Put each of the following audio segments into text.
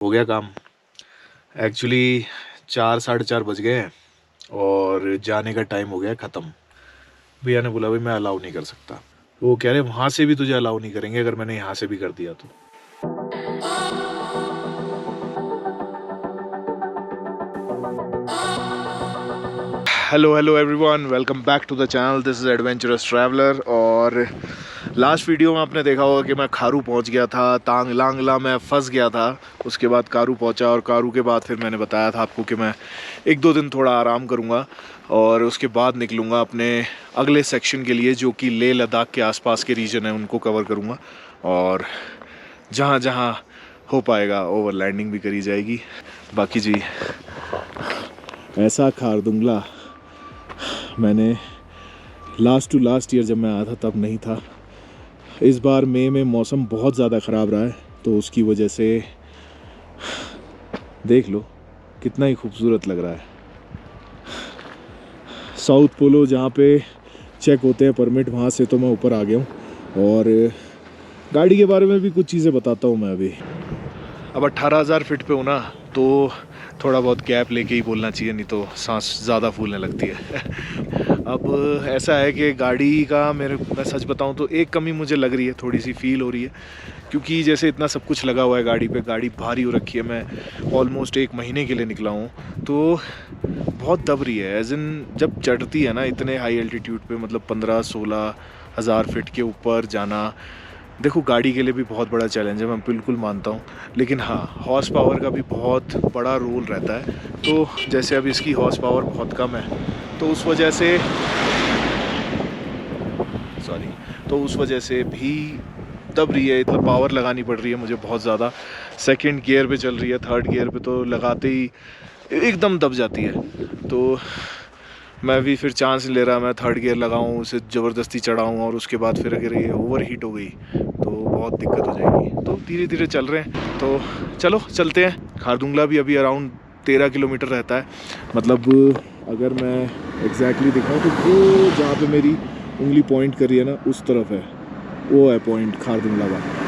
हो गया काम। एक्चुअली 4 साढ़े 4 बज गए हैं और जाने का टाइम हो गया ख़त्म। भैया ने बोला भाई मैं अलाउ नहीं कर सकता। वो कह रहे वहाँ से भी तुझे अलाउ नहीं करेंगे अगर मैंने यहाँ से भी कर दिया तो। Hello everyone, welcome back to the channel. This is adventurous traveller. और लास्ट वीडियो में आपने देखा होगा कि मैं खारू पहुंच गया था, तांग लांगला में फंस गया था। उसके बाद कारू पहुंचा और कारू के बाद फिर मैंने बताया था आपको कि मैं 1-2 दिन थोड़ा आराम करूंगा और उसके बाद निकलूंगा अपने अगले सेक्शन के लिए, जो कि लेह लद्दाख के आसपास के रीजन है उनको कवर करूँगा। और जहाँ जहाँ हो पाएगा ओवरलैंडिंग भी करी जाएगी। बाकी जी, ऐसा खारदुंगला मैंने लास्ट टू लास्ट ईयर जब मैं आया था तब नहीं था। इस बार मई में मौसम बहुत ज़्यादा ख़राब रहा है, तो उसकी वजह से देख लो कितना ही खूबसूरत लग रहा है। साउथ पोलो जहाँ पे चेक होते हैं परमिट, वहाँ से तो मैं ऊपर आ गया हूँ। और गाड़ी के बारे में भी कुछ चीज़ें बताता हूँ मैं अभी। अब 18,000 फीट पे हूँ ना, तो थोड़ा बहुत गैप लेके ही बोलना चाहिए, नहीं तो सांस ज़्यादा फूलने लगती है। अब ऐसा है कि गाड़ी का मैं सच बताऊं तो एक कमी मुझे लग रही है, थोड़ी सी फील हो रही है, क्योंकि जैसे इतना सब कुछ लगा हुआ है गाड़ी पे, गाड़ी भारी हो रखी है। मैं ऑलमोस्ट 1 महीने के लिए निकला हूँ, तो बहुत दब रही है। एज इन जब चढ़ती है ना इतने हाई एल्टीट्यूड पे, मतलब 15-16 हज़ार फीट के ऊपर जाना, देखो गाड़ी के लिए भी बहुत बड़ा चैलेंज है, मैं बिल्कुल मानता हूँ। लेकिन हाँ, हॉर्स पावर का भी बहुत बड़ा रोल रहता है। तो जैसे अब इसकी हॉर्स पावर बहुत कम है, तो उस वजह से भी दब रही है, मतलब पावर लगानी पड़ रही है मुझे बहुत ज़्यादा। सेकंड गियर पे चल रही है, थर्ड गियर पे तो लगाते ही एकदम दब जाती है। तो मैं भी फिर चांस नहीं ले रहा, मैं थर्ड गियर लगाऊं, उसे ज़बरदस्ती चढ़ाऊं और उसके बाद फिर अगर ये ओवर हीट हो गई तो बहुत दिक्कत हो जाएगी। तो धीरे धीरे चल रहे हैं, तो चलो चलते हैं। खारदुंगला भी अभी अराउंड 13 किलोमीटर रहता है। मतलब अगर मैं एग्जैक्टली दिखाऊं तो वो जहाँ पे मेरी उंगली पॉइंट कर रही है ना, उस तरफ है, वो है पॉइंट खारदुंगला का।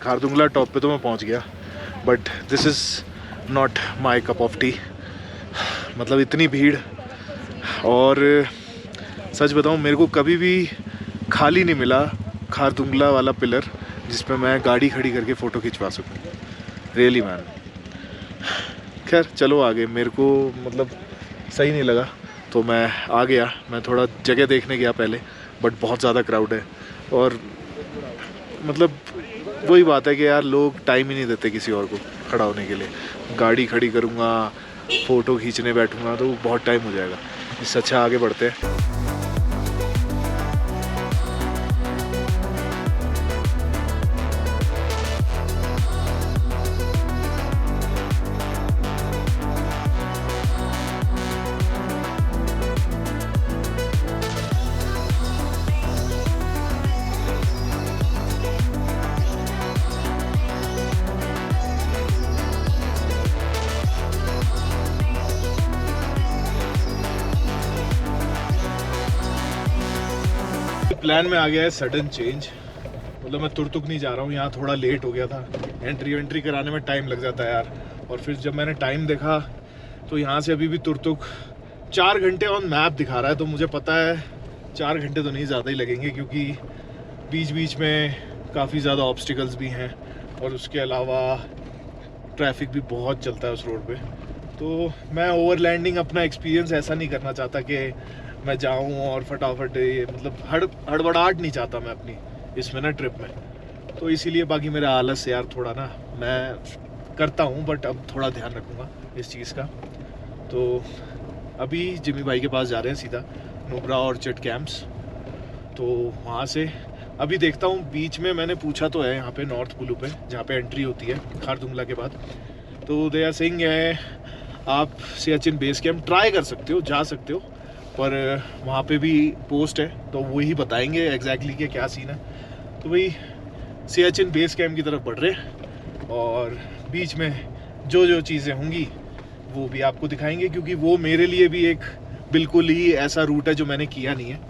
खारदुंगला टॉप पे तो मैं पहुंच गया, but this is not my cup of T. मतलब इतनी भीड़, और सच बताऊं मेरे को कभी भी खाली नहीं मिला खारदुंगला वाला पिलर जिस पे मैं गाड़ी खड़ी करके फ़ोटो खिंचवा सकूं। Really man. खैर चलो आगे, मेरे को मतलब सही नहीं लगा तो मैं आ गया। मैं थोड़ा जगह देखने गया पहले, बट बहुत ज़्यादा क्राउड है। और मतलब वही बात है कि यार लोग टाइम ही नहीं देते किसी और को खड़ा होने के लिए। गाड़ी खड़ी करूँगा, फ़ोटो खींचने बैठूँगा तो बहुत टाइम हो जाएगा। इससे अच्छा आगे बढ़ते हैं। प्लान में आ गया है सडन चेंज। मतलब मैं तुरतुक नहीं जा रहा हूँ, यहाँ थोड़ा लेट हो गया था। एंट्री कराने में टाइम लग जाता है यार। और फिर जब मैंने टाइम देखा तो यहाँ से अभी भी तुरतुक 4 घंटे ऑन मैप दिखा रहा है। तो मुझे पता है 4 घंटे तो नहीं, ज़्यादा ही लगेंगे, क्योंकि बीच बीच में काफ़ी ज़्यादा ऑब्स्टिकल्स भी हैं और उसके अलावा ट्रैफिक भी बहुत चलता है उस रोड पे। तो मैं ओवरलैंडिंग अपना एक्सपीरियंस ऐसा नहीं करना चाहता कि मैं जाऊं और फटाफट, ये मतलब हड़बड़ाहट नहीं चाहता मैं अपनी इसमें ना ट्रिप में। तो इसीलिए बाकी मेरा आलस यार थोड़ा ना, मैं करता हूं बट अब थोड़ा ध्यान रखूँगा इस चीज़ का। तो अभी जिमी भाई के पास जा रहे हैं सीधा, नुब्रा ऑर्चिड कैंप्स। तो वहाँ से अभी देखता हूँ। बीच में मैंने पूछा तो है यहाँ पे नॉर्थ पुलू पे, जहाँ पे एंट्री होती है खारदुंगला के बाद, तो दे आर सेइंग है आप सियाचिन बेस कैंप ट्राई कर सकते हो, जा सकते हो, पर वहाँ पे भी पोस्ट है तो वही बताएंगे एग्जैक्टली कि क्या सीन है। तो वही सियाचिन बेस कैंप की तरफ बढ़ रहे हैं और बीच में जो जो चीज़ें होंगी वो भी आपको दिखाएंगे, क्योंकि वो मेरे लिए भी एक बिल्कुल ही ऐसा रूट है जो मैंने किया नहीं है।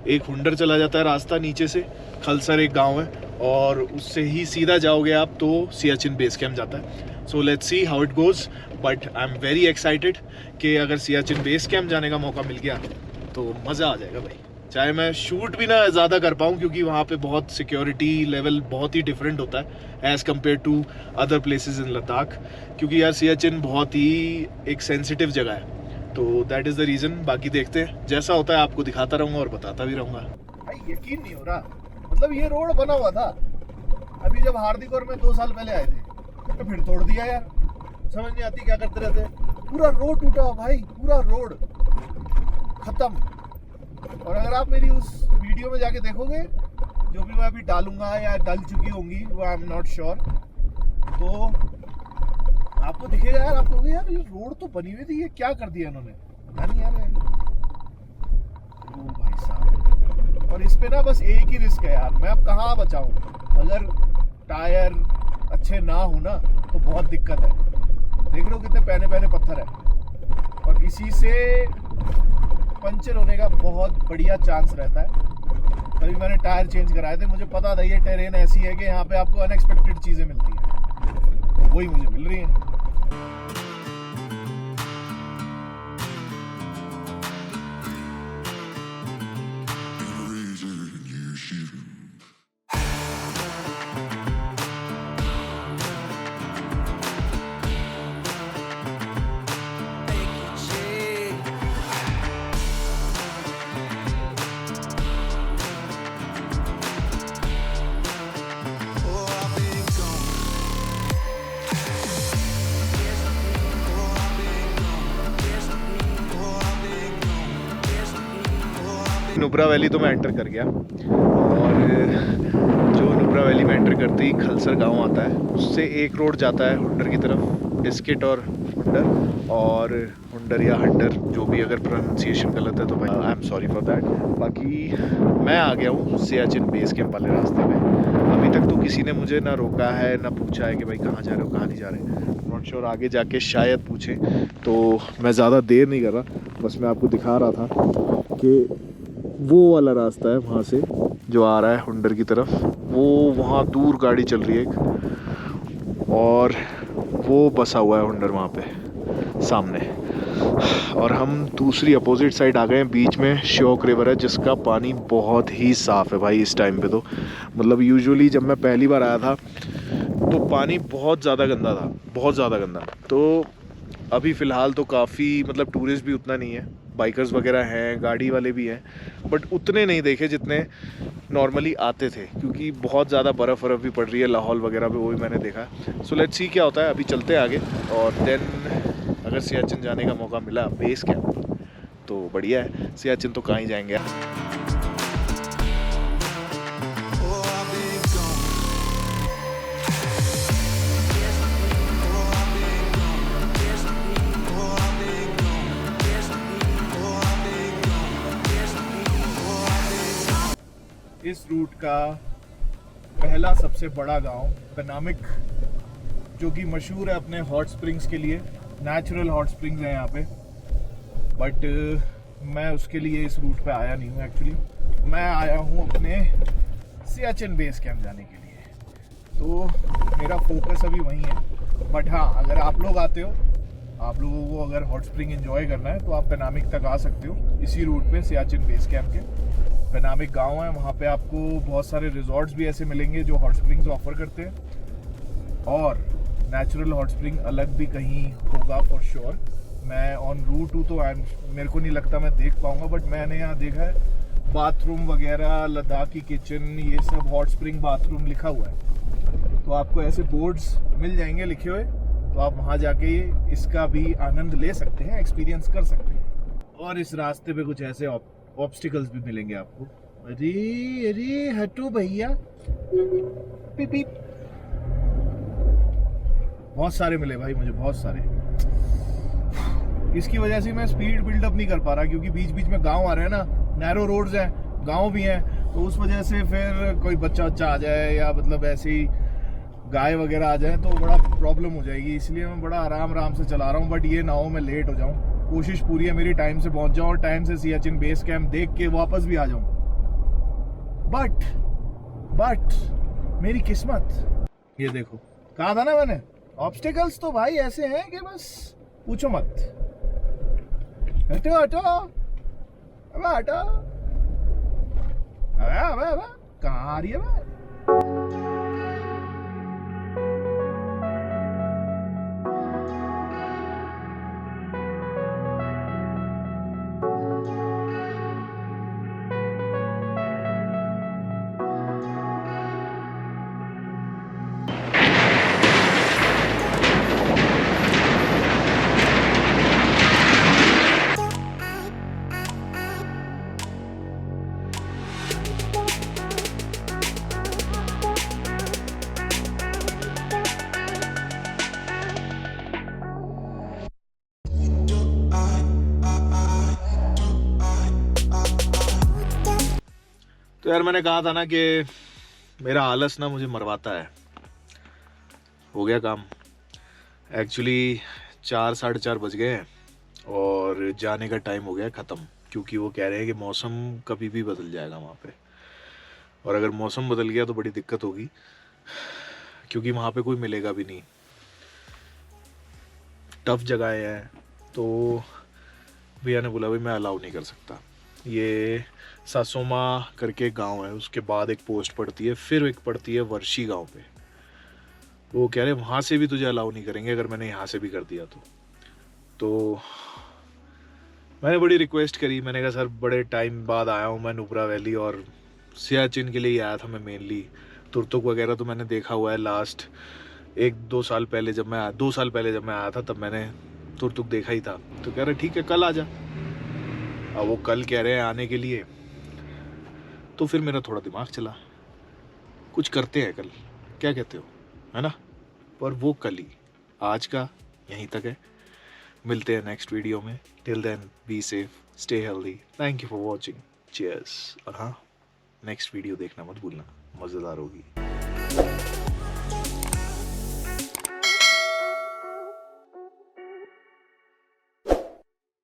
एक हुंडर चला जाता है रास्ता नीचे से, खलसर एक गांव है और उससे ही सीधा जाओगे आप तो सियाचिन बेस कैंप जाता है। So let's see how it goes, but I am very excited कि अगर सियाचिन बेस कैंप जाने का मौका मिल गया तो मज़ा आ जाएगा भाई। चाहे मैं शूट भी ना ज़्यादा कर पाऊँ क्योंकि वहाँ पे बहुत सिक्योरिटी लेवल बहुत ही डिफरेंट होता है as compare to other places in Ladakh, क्योंकि यार सियाचिन बहुत ही एक सेंसिटिव जगह है, तो दैट इज़ द रीज़न। बाकी देखते हैं, जैसा होता है आपको दिखाता रहूँगा और बताता भी रहूँगा। भाई यकीन नहीं हो रहा, मतलब ये रोड बना हुआ था अभी जब हार्दिक और मैं 2 साल पहले आए थे, तो फिर तोड़ दिया यार, समझ नहीं आती क्या करते रहते। पूरा रोड टूटा हुआ भाई, पूरा रोड खत्म। और अगर आप मेरी उस वीडियो में जाके देखोगे जो भी मैं अभी डालूंगा या डल चुकी होंगी, वो आई एम नॉट श्योर, तो आपको दिखेगा यार, आप कहोगे यार ये रोड तो बनी हुई थी, ये क्या कर दिया इन्होंने, पता नहीं यार। ओ भाई साहब, और इस पे ना बस एक ही रिस्क है यार, मैं अब कहाँ बचाऊं। अगर टायर अच्छे ना हो ना तो बहुत दिक्कत है। देख लो कितने पहने पहने पत्थर है, और इसी से पंचर होने का बहुत बढ़िया चांस रहता है। कभी मैंने टायर चेंज कराए थे, मुझे पता था ये टेरेन ऐसी है कि यहाँ पे आपको अनएक्सपेक्टेड चीज़ें मिलती हैं, वही मुझे मिल रही हैं। नुब्रा वैली तो मैं एंटर कर गया, और जो नुब्रा वैली में एंटर करते ही खलसर गांव आता है, उससे एक रोड जाता है हुंडर की तरफ, डिस्किट और हुंडर, और हुंडर या हंडर जो भी, अगर प्रोनाउंसिएशन गलत है तो भाई I am sorry for that. बाकी मैं आ गया हूँ सियाचिन बेस कैंप वाले रास्ते में। अभी तक तो किसी ने मुझे ना रोका है ना पूछा है कि भाई कहाँ जा रहे हो, कहाँ नहीं जा रहे। नॉट श्योर, आगे जाके शायद पूछें, तो मैं ज़्यादा देर नहीं कर रहा, बस मैं आपको दिखा रहा था कि वो वाला रास्ता है वहाँ से जो आ रहा है हुंडर की तरफ, वो वहाँ दूर गाड़ी चल रही है एक, और वो बसा हुआ है हुंडर वहाँ पे सामने। और हम दूसरी अपोजिट साइड आ गए हैं, बीच में श्योक रिवर है जिसका पानी बहुत ही साफ़ है भाई इस टाइम पे। तो मतलब यूजुअली जब मैं पहली बार आया था तो पानी बहुत ज़्यादा गंदा था, बहुत ज़्यादा गंदा। तो अभी फ़िलहाल तो काफ़ी, मतलब टूरिस्ट भी उतना नहीं है, बाइकर्स वगैरह हैं, गाड़ी वाले भी हैं, बट उतने नहीं देखे जितने नॉर्मली आते थे, क्योंकि बहुत ज़्यादा बर्फ़ भी पड़ रही है लाहौल वगैरह पे, वो भी मैंने देखा। सो लेट्स सी क्या होता है, अभी चलते हैं आगे, और देन अगर सियाचिन जाने का मौका मिला बेस कैंप तो बढ़िया है, सियाचिन तो कहाँ ही जाएंगे। इस रूट का पहला सबसे बड़ा गांव पेनामिक, जो कि मशहूर है अपने हॉट स्प्रिंग्स के लिए, नेचुरल हॉट स्प्रिंग्स हैं यहाँ पे, बट मैं उसके लिए इस रूट पे आया नहीं हूँ। एक्चुअली मैं आया हूँ अपने सियाचिन बेस कैंप जाने के लिए, तो मेरा फोकस अभी वहीं है। बट हाँ, अगर आप लोग आते हो, आप लोगों को अगर हॉट स्प्रिंग एंजॉय करना है तो आप पेनामिक तक आ सकते हो, इसी रूट पे सियाचिन बेस कैंप के। पेनामिक गांव है, वहाँ पे आपको बहुत सारे रिजॉर्ट्स भी ऐसे मिलेंगे जो हॉट स्प्रिंग्स ऑफर करते हैं, और नेचुरल हॉट स्प्रिंग अलग भी कहीं होगा फॉर श्योर। मैं ऑन रूट हूँ तो मेरे को नहीं लगता मैं देख पाऊँगा, बट मैंने यहाँ देखा है बाथरूम वगैरह, लद्दाखी किचन, ये सब हॉट स्प्रिंग बाथरूम लिखा हुआ है, तो आपको ऐसे बोर्ड्स मिल जाएंगे लिखे हुए, तो आप वहाँ जाके इसका भी आनंद ले सकते हैं, एक्सपीरियंस कर सकते हैं। और इस रास्ते पे कुछ ऐसे ऑब्स्टिकल्स भी मिलेंगे आपको। अरे अरे हटो भैया, पिप पिप। बहुत सारे मिले भाई मुझे, बहुत सारे। इसकी वजह से मैं स्पीड बिल्डअप नहीं कर पा रहा, क्योंकि बीच बीच में गांव आ रहे हैं ना, नैरो रोड्स हैं, गांव भी हैं, तो उस वजह से फिर कोई बच्चा आ जाए या मतलब ऐसे ही गाय वगैरह आ जाए तो बड़ा प्रॉब्लम हो जाएगी। इसलिए मैं बड़ा आराम से चला रहा हूँ। बट ये ना हो मैं लेट हो जाऊँ, कोशिश पूरी है मेरी टाइम से पहुंच जाऊँ और टाइम से सियाचिन बेस कैंप देख के वापस भी आ जाऊँ। बट मेरी किस्मत, ये देखो कहा था ना मैंने, ऑब्स्टिकल्स तो भाई ऐसे हैं कि बस पूछो मत। हटो हटो हटो, कहाँ आ रही है भाई? तो यार मैंने कहा था ना कि मेरा आलस ना मुझे मरवाता है। हो गया काम। एक्चुअली 4 साढ़े 4 बज गए हैं और जाने का टाइम हो गया ख़त्म, क्योंकि वो कह रहे हैं कि मौसम कभी भी बदल जाएगा वहाँ पे, और अगर मौसम बदल गया तो बड़ी दिक्कत होगी, क्योंकि वहाँ पे कोई मिलेगा भी नहीं। टफ जगह है, तो भैया ने बोला भाई मैं अलाउ नहीं कर सकता। ये सासोमा करके गांव है, उसके बाद एक पोस्ट पड़ती है, फिर एक पड़ती है वर्षी गांव पे। वो कह रहे वहाँ से भी तुझे अलाउ नहीं करेंगे अगर मैंने यहाँ से भी कर दिया तो मैंने बड़ी रिक्वेस्ट करी। मैंने कहा सर बड़े टाइम बाद आया हूँ मैं नुब्रा वैली, और सियाचिन के लिए ही आया था मैं मेनली। तुरतुक वगैरह तो मैंने देखा हुआ है लास्ट 2 साल पहले जब मैं 2 साल पहले जब मैं आया था, तब मैंने तुरतुक देखा ही था। तो कह रहे ठीक है कल आ जा। अब वो कल कह रहे हैं आने के लिए, तो फिर मेरा थोड़ा दिमाग चला, कुछ करते हैं कल, क्या कहते हो, है ना? पर वो कल ही, आज का यहीं तक है। मिलते हैं नेक्स्ट वीडियो में। Till then be safe, stay healthy, thank you for watching, cheers. और हाँ, नेक्स्ट वीडियो देखना मत भूलना, मज़ेदार होगी।